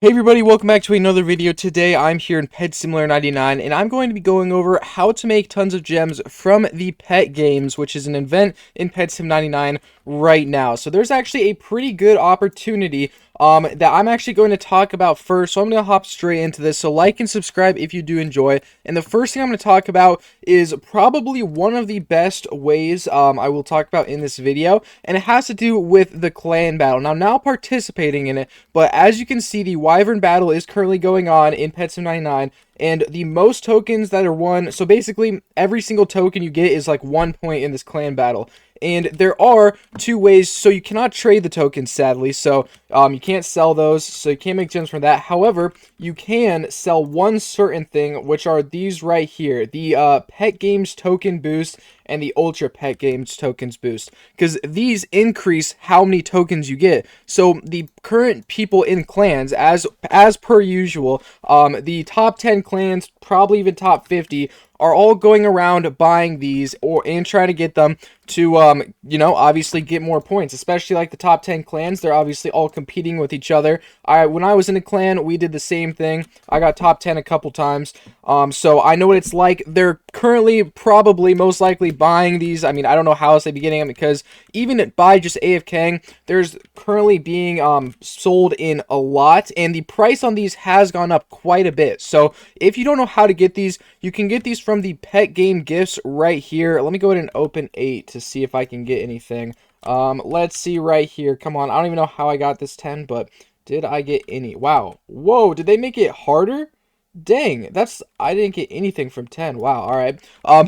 Hey everybody, welcome back to another video. Today I'm here in Pet Simulator 99 and I'm going to be going over how to make tons of gems from the pet games, which is an event in Pet Sim 99 right now. So there's actually a pretty good opportunity that I'm actually going to talk about first. So I'm going to hop straight into this. So like and subscribe if you do enjoy. And the first thing I'm going to talk about is probably one of the best ways I will talk about in this video, and it has to do with the clan battle. Now participating in it, but as you can see, the Wyvern battle is currently going on in Pet Sim 99, and the most tokens that are won, so basically every single token you get is like 1 point in this clan battle. And there are two ways, so you cannot trade the tokens, sadly, so you can't sell those, so you can't make gems from that. However, you can sell one certain thing, which are these right here, the Pet Games Token Boost and the Ultra Pet Games Tokens Boost, because these increase how many tokens you get. So the current people in clans, as per usual, the top 10 clans, probably even top 50, are all going around buying these and trying to get them to obviously get more points, especially like the top 10 clans. They're obviously all competing with each other. When I was in a clan, we did the same thing. I got top 10 a couple times, so I know what it's like. They're currently probably most likely buying these. I mean, I don't know how else they'd be getting them, because even by just AFKing, there's currently being sold in a lot, and the price on these has gone up quite a bit. So if you don't know how to get these, you can get these from the pet game gifts right here. Let me go ahead and open 8 to see if I can get anything. Let's see right here. Come on, I don't even know how I got this 10, but did I get any? Wow. Whoa, did they make it harder? Dang, I didn't get anything from 10. Wow, alright.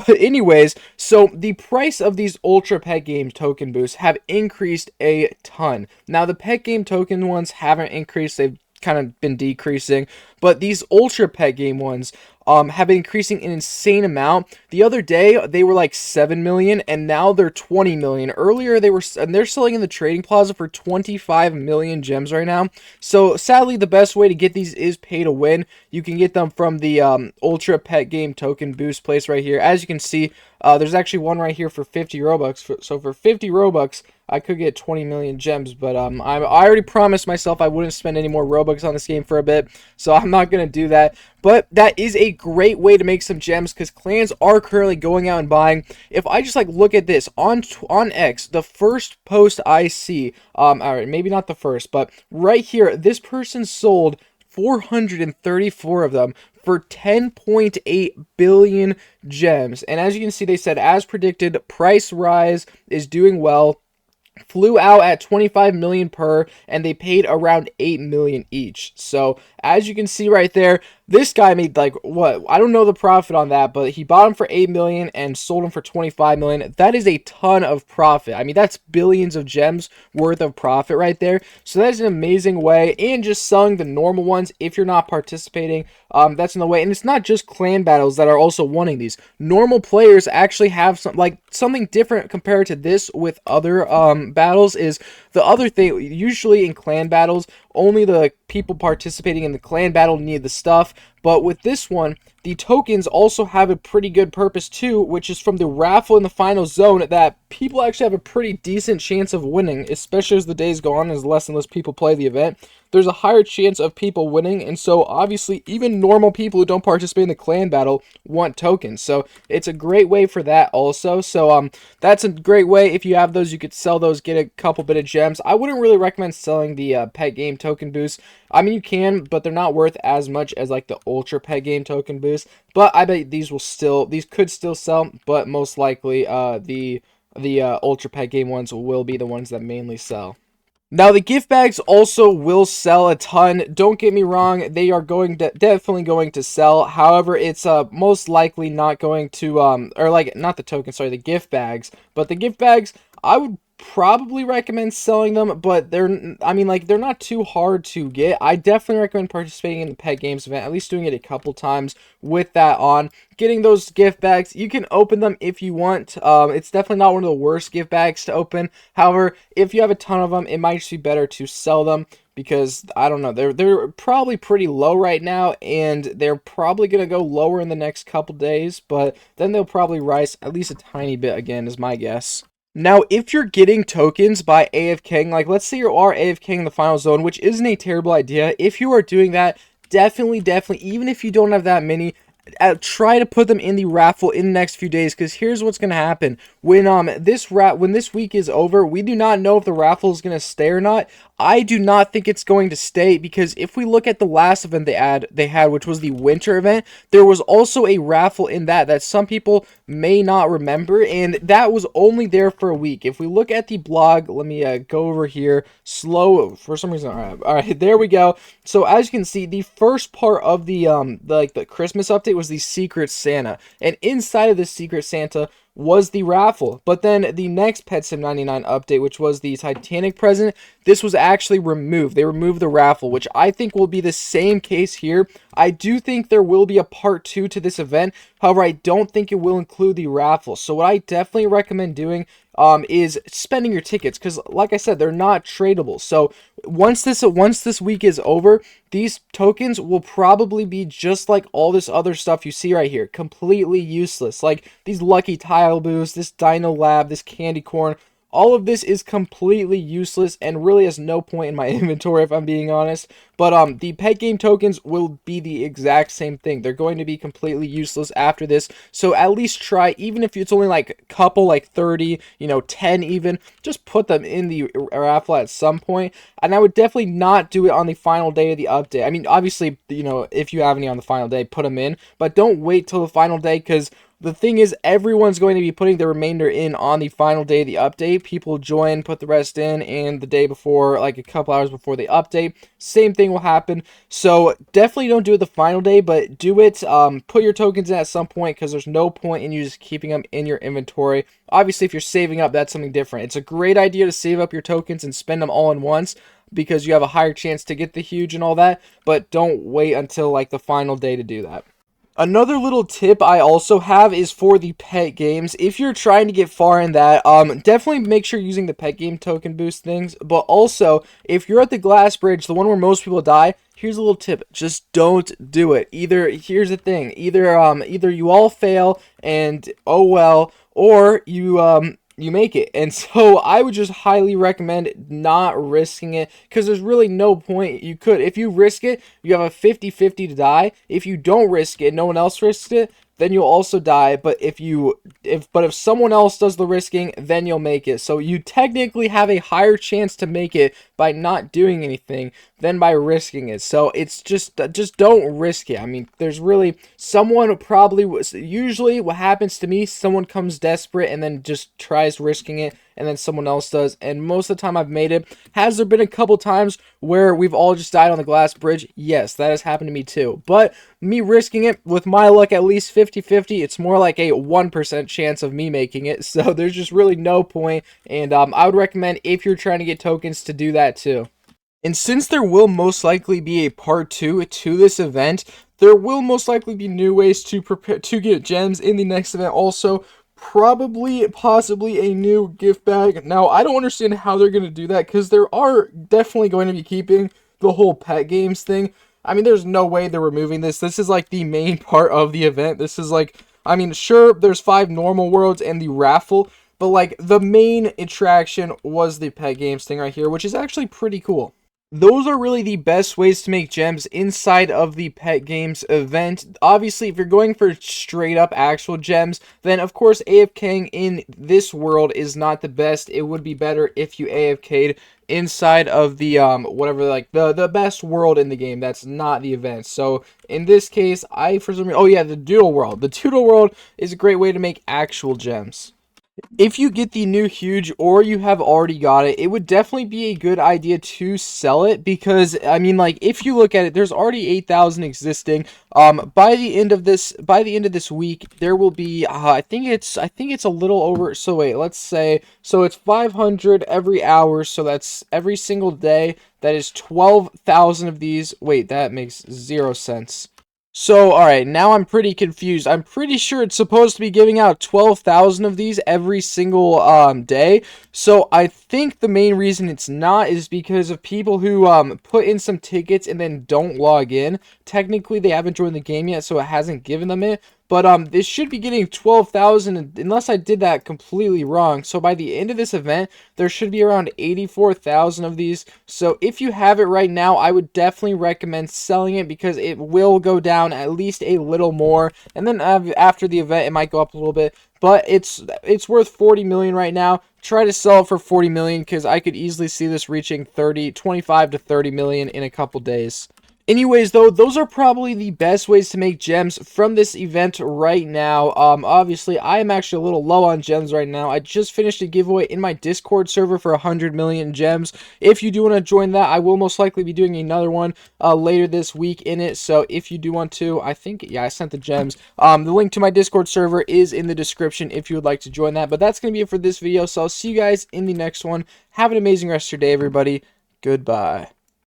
Anyways, so the price of these Ultra Pet Game token boosts have increased a ton. Now, the Pet Game token ones haven't increased, they've kind of been decreasing, but these Ultra Pet Game ones have been increasing an insane amount. The other day they were like 7 million, and now they're 20 million. Earlier they're selling in the trading plaza for 25 million gems right now. So sadly, the best way to get these is pay to win. You can get them from the Ultra Pet Game token boost place right here. As you can see, there's actually one right here for 50 Robux. So for 50 Robux, I could get 20 million gems, but I already promised myself I wouldn't spend any more Robux on this game for a bit, so I'm not going to do that. But that is a great way to make some gems, because clans are currently going out and buying. If I just like look at this on X, the first post I see, all right, maybe not the first, but right here, this person sold 434 of them for 10.8 billion gems. And as you can see, they said, as predicted, price rise is doing well. Flew out at 25 million per, and they paid around 8 million each. So as you can see right there, this guy made like what, I don't know the profit on that, but he bought them for 8 million and sold them for 25 million. That is a ton of profit. I mean, that's billions of gems worth of profit right there. So that's an amazing way. And just selling the normal ones, if you're not participating, that's in the way. And it's not just clan battles that are also wanting these. Normal players actually have something different compared to this with other battles. Is the other thing, usually in clan battles, only the people participating in the clan battle need the stuff. But with this one, the tokens also have a pretty good purpose too, which is from the raffle in the final zone, that people actually have a pretty decent chance of winning, especially as the days go on, as less and less people play the event. There's a higher chance of people winning, and so obviously even normal people who don't participate in the clan battle want tokens. So it's a great way for that also. So that's a great way. If you have those, you could sell those, get a couple bit of gems. I wouldn't really recommend selling the pet game token boost. I mean, you can, but they're not worth as much as like the Ultra Pet Game token boost. But I bet these could still sell, but most likely the Ultra Pet Game ones will be the ones that mainly sell. Now, the gift bags also will sell a ton. Don't get me wrong, they are definitely going to sell. However, it's most likely not going to or like, not the tokens, sorry, the gift bags. But the gift bags, I would probably recommend selling them, but they're not too hard to get. I definitely recommend participating in the pet games event, at least doing it a couple times with that on. Getting those gift bags, you can open them if you want. It's definitely not one of the worst gift bags to open. However, if you have a ton of them, it might just be better to sell them, because I don't know, they're probably pretty low right now, and they're probably gonna go lower in the next couple days, but then they'll probably rise at least a tiny bit again, is my guess. Now, if you're getting tokens by AFKing, like let's say you are AFKing the final zone, which isn't a terrible idea. If you are doing that, definitely, even if you don't have that many, try to put them in the raffle in the next few days, because here's what's gonna happen when this week is over. We do not know if the raffle is gonna stay or not. I do not think it's going to stay, because if we look at the last event they had, which was the winter event, there was also a raffle in that some people may not remember, and that was only there for a week. If we look at the blog, let me go over here slow for some reason. All right, there we go. So as you can see, the first part of the Christmas update was the Secret Santa, and inside of the Secret Santa was the raffle. But then the next Pet Sim 99 update, which was the Titanic present, this was actually removed. They removed the raffle, which I think will be the same case here. I do think there will be a part 2 to this event. However, I don't think it will include the raffle. So what I definitely recommend doing is spending your tickets, because like I said, they're not tradable. So once this week is over, these tokens will probably be just like all this other stuff you see right here, completely useless. Like these lucky tile boosts, this dino lab, this candy corn. All of this is completely useless and really has no point in my inventory, if I'm being honest. But the pet game tokens will be the exact same thing. They're going to be completely useless after this. So at least try, even if it's only like a couple, like 30, 10 even, just put them in the raffle at some point. And I would definitely not do it on the final day of the update. I mean, obviously, if you have any on the final day, put them in. But don't wait till the final day, because the thing is, everyone's going to be putting the remainder in on the final day of the update. People join, put the rest in, and the day before, like a couple hours before the update, same thing will happen. So definitely don't do it the final day, but do it. Put your tokens in at some point, because there's no point in you just keeping them in your inventory. Obviously, if you're saving up, that's something different. It's a great idea to save up your tokens and spend them all in once, because you have a higher chance to get the huge and all that, but don't wait until like the final day to do that. Another little tip I also have is for the pet games. If you're trying to get far in that, definitely make sure you're using the pet game token boost things. But also, if you're at the glass bridge, the one where most people die, here's a little tip: just don't do it. Here's the thing: either you all fail and oh well, or you make it. And so I would just highly recommend not risking it, because there's really no point. If you risk it, you have a 50-50 to die. If you don't risk it, no one else risks it, then you'll also die. But if someone else does the risking, then you'll make it. So you technically have a higher chance to make it by not doing anything than by risking it. So it's just don't risk it. I mean, there's really someone probably usually what happens to me, someone comes desperate and then just tries risking it, and then someone else does, and most of the time I've made it. Has there been a couple times where we've all just died on the glass bridge? Yes, that has happened to me too. But me risking it, with my luck at least 50-50, it's more like a 1% chance of me making it, so there's just really no point. And I would recommend, if you're trying to get tokens, to do that too. And since there will most likely be a part 2 to this event, there will most likely be new ways to prepare to get gems in the next event also. Probably, possibly a new gift bag. Now, I don't understand how they're going to do that, because there are definitely going to be keeping the whole pet games thing. I mean, there's no way they're removing this. This is like the main part of the event. This is like, I mean, sure, there's 5 normal worlds and the raffle, but like the main attraction was the pet games thing right here, which is actually pretty cool. Those are really the best ways to make gems inside of the pet games event. Obviously, if you're going for straight up actual gems, then of course AFKing in this world is not the best. It would be better if you AFK'd inside of the whatever, like the best world in the game. That's not the event. So in this case, for some reason, oh yeah, the doodle world. The doodle world is a great way to make actual gems. If you get the new huge, or you have already got it, it would definitely be a good idea to sell it, because I mean, like, if you look at it, there's already 8,000 existing. By the end of this week, there will be I think it's a little over. So wait, let's say, so it's 500 every hour, so that's every single day. That is 12,000 of these. Wait, that makes 0 sense. So, alright, now I'm pretty confused. I'm pretty sure it's supposed to be giving out 12,000 of these every single day. So, I think the main reason it's not is because of people who put in some tickets and then don't log in. Technically, they haven't joined the game yet, so it hasn't given them it. but this should be getting 12,000 unless I did that completely wrong. So by the end of this event, there should be around 84,000 of these. So if you have it right now, I would definitely recommend selling it because it will go down at least a little more, and then after the event it might go up a little bit. But it's worth 40 million right now. Try to sell it for 40 million because I could easily see this reaching 25 to 30 million in a couple days. Anyways, though, those are probably the best ways to make gems from this event right now. Obviously, I am actually a little low on gems right now. I just finished a giveaway in my Discord server for 100 million gems. If you do want to join that, I will most likely be doing another one later this week in it. So if you do want to, I think, yeah, I sent the gems. The link to my Discord server is in the description if you would like to join that. But that's going to be it for this video. So I'll see you guys in the next one. Have an amazing rest of your day, everybody. Goodbye.